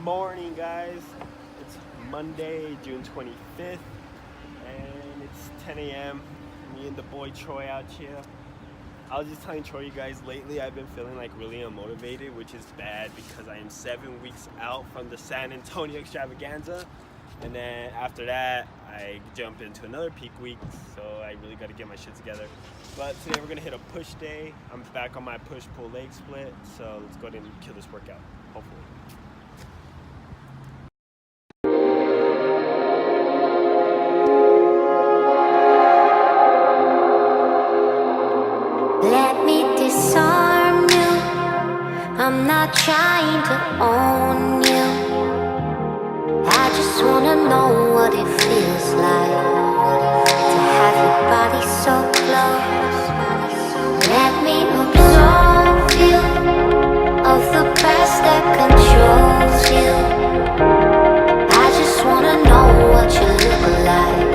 morning, guys. It's Monday, June 25th, and it's 10 a.m. Me and the boy Troy out here. I was just telling Troy, you guys, lately I've been feeling like really unmotivated, which is bad because I am 7 weeks out from the San Antonio extravaganza. And then after that, I jump into another peak week, so I really got to get my shit together. But today we're going to hit a push day. I'm back on my push-pull leg split, so let's go ahead and kill this workout, hopefully. Let me disarm you. I'm not trying to own you. I just wanna know what it feels like to have your body so close. Let me absolve you of the past that controls you. I just wanna know what you look like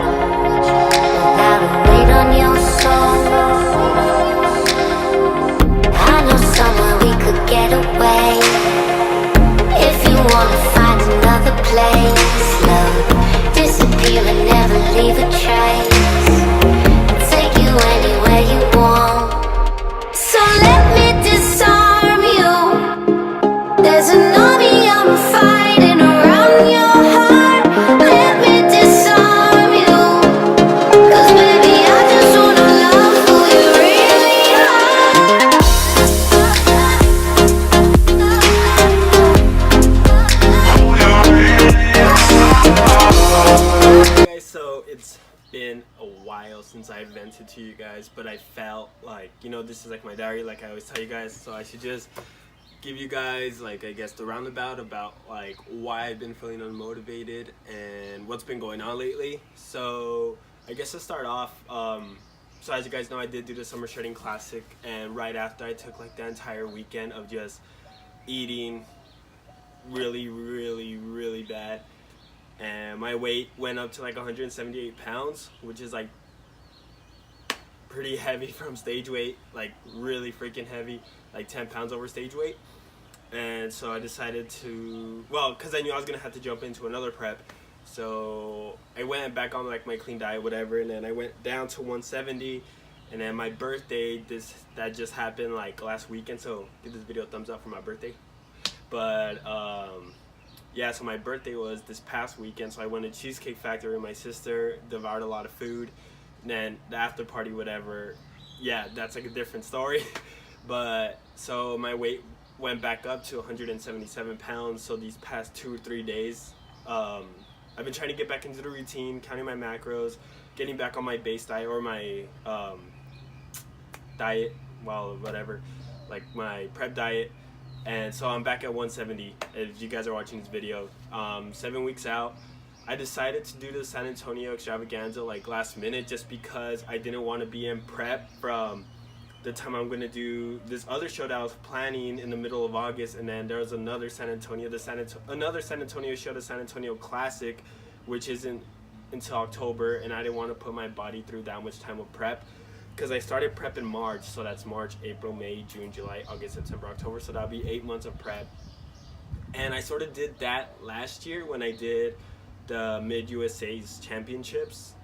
without a weight on your soul. I know somewhere we could get away. If you wanna find another place, love, disappear and never leave a trace. I'll take you anywhere you want. So let me disarm you. There's an army I'm fighting around your heart. Let me disarm you. 'Cause baby, I just wanna love who you really are. Okay, so it's been a while since I vented to you guys, but I felt like, this is like my diary, like I always tell you guys, so I should just give you guys, like, I guess the roundabout about like why I've been feeling unmotivated and what's been going on lately. So I guess to start off, so as you guys know, I did do the Summer Shredding Classic, and right after I took like the entire weekend of just eating really bad, and my weight went up to like 178 pounds, which is like pretty heavy from stage weight, like really freaking heavy, like 10 pounds over stage weight. And so I decided to, well, because I knew I was gonna have to jump into another prep, so I went back on like my clean diet, whatever, and then I went down to 170. And then my birthday, that just happened like last weekend, so give this video a thumbs up for my birthday. But yeah, so my birthday was this past weekend, so I went to Cheesecake Factory with my sister, devoured a lot of food, and then the after party, whatever, yeah, that's like a different story. But so my weight went back up to 177 pounds, so these past 2 or 3 days, I've been trying to get back into the routine, counting my macros, getting back on my base diet, or my diet, well, whatever, like my prep diet. And so I'm back at 170 if you guys are watching this video. 7 weeks out. I decided to do the San Antonio extravaganza like last minute, just because I didn't want to be in prep from the time I'm going to do this other show that I was planning in the middle of August. And then there was another San Antonio show, the San Antonio Classic, which isn't until October, and I didn't want to put my body through that much time of prep, because I started prep in March, so that's March, April, May, June, July, August, September, October, so that'll be 8 months of prep. And I sort of did that last year when I did the Mid-USA's Championships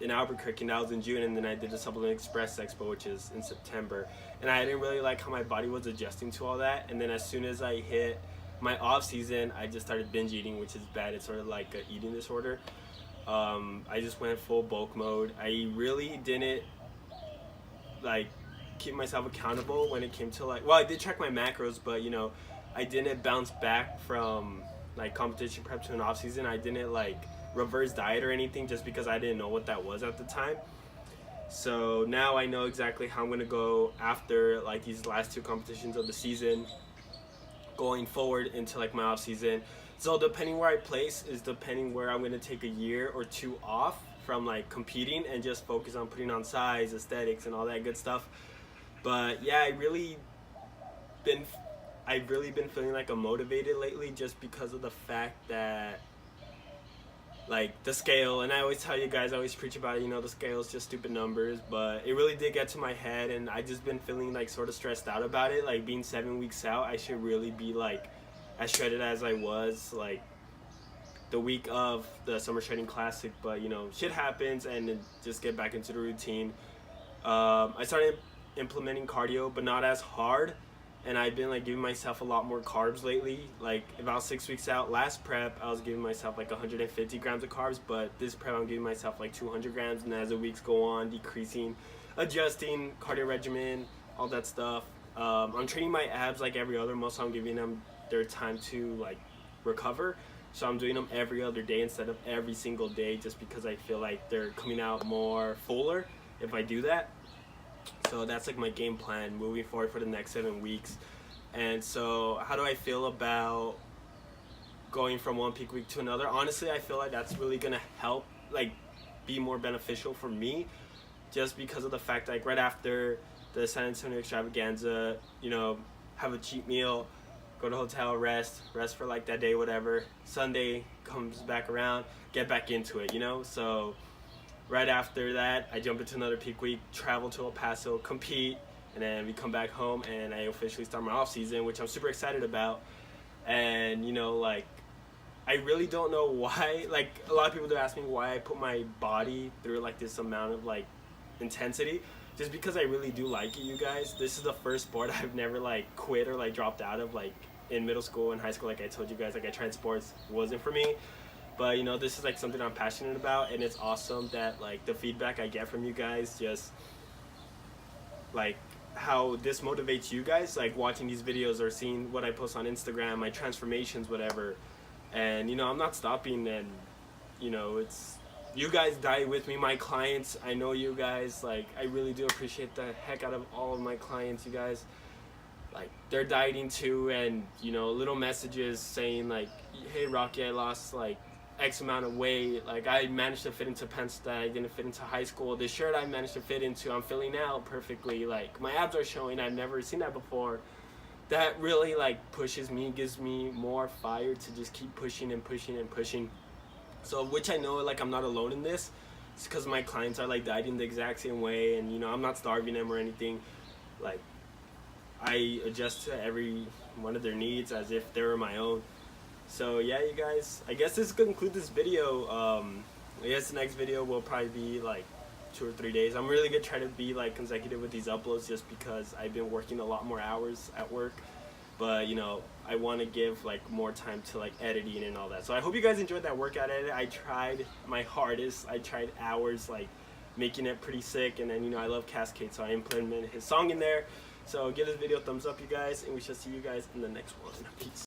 in Albuquerque, and that was in June, and then I did the Supplement Express Expo, which is in September. And I didn't really like how my body was adjusting to all that, and then as soon as I hit my off season, I just started binge eating, which is bad. It's sort of like an eating disorder. I just went full bulk mode. I really didn't like keep myself accountable when it came to like, well, I did track my macros, but I didn't bounce back from like competition prep to an off season. I didn't like reverse diet or anything, just because I didn't know what that was at the time. So now I know exactly how I'm gonna go after like these last 2 competitions of the season, going forward into like my off season. So depending where I place is depending where I'm gonna take a year or 2 off from like competing and just focus on putting on size, aesthetics, and all that good stuff. But yeah, I've really been feeling like I'm motivated lately, just because of the fact that like the scale, and I always tell you guys, I always preach about it, the scale is just stupid numbers, but it really did get to my head, and I just been feeling like sort of stressed out about it, like being 7 weeks out. I should really be like as shredded as I was like the week of the Summer Shredding Classic, but you know, shit happens, and then just get back into the routine. I started implementing cardio, but not as hard, and I've been like giving myself a lot more carbs lately. Like about 6 weeks out, last prep I was giving myself like 150 grams of carbs, but this prep I'm giving myself like 200 grams, and as the weeks go on, decreasing, adjusting cardio regimen, all that stuff. I'm training my abs like every other muscle. I'm giving them their time to like recover. So I'm doing them every other day instead of every single day, just because I feel like they're coming out more fuller if I do that. So that's like my game plan moving forward for the next 7 weeks. And so how do I feel about going from one peak week to another? Honestly, I feel like that's really gonna help, like, be more beneficial for me, just because of the fact, like, right after the San Antonio extravaganza, you know, have a cheat meal, go to hotel, rest for like that day, whatever. Sunday comes back around, get back into it, you know? So right after that, I jump into another peak week, travel to El Paso, compete, and then we come back home, and I officially start my off season, which I'm super excited about. And you know, like, I really don't know why, like, a lot of people do ask me why I put my body through like this amount of like intensity. Just because I really do like it, you guys. This is the first sport I've never like quit or like dropped out of. Like in middle school and high school, like I told you guys, like I tried sports, wasn't for me. But you know, this is like something I'm passionate about, and it's awesome that like the feedback I get from you guys, just like how this motivates you guys, like watching these videos or seeing what I post on Instagram, my transformations, whatever. And you know, I'm not stopping, and you know, it's, you guys diet with me, my clients. I know you guys, like, I really do appreciate the heck out of all of my clients. You guys, like, they're dieting too, and you know, little messages saying like, hey Rocky, I lost like X amount of weight, like I managed to fit into Penn State, I didn't fit into high school, this shirt I managed to fit into, I'm filling out perfectly, like my abs are showing, I've never seen that before. That really like pushes me, gives me more fire to just keep pushing and pushing and pushing. So, which I know, like, I'm not alone in this. It's because my clients are like dieting the exact same way, and you know, I'm not starving them or anything. Like, I adjust to every one of their needs as if they were my own. So yeah, you guys, I guess this concludes this video. I guess the next video will probably be like 2 or 3 days. I'm really gonna try to be like consecutive with these uploads, just because I've been working a lot more hours at work. But you know, I want to give like more time to like editing and all that. So I hope you guys enjoyed that workout edit. I tried my hardest. I tried hours, like making it pretty sick. And then, you know, I love Cascade, so I implemented his song in there. So give this video a thumbs up, you guys, and we shall see you guys in the next one. Peace.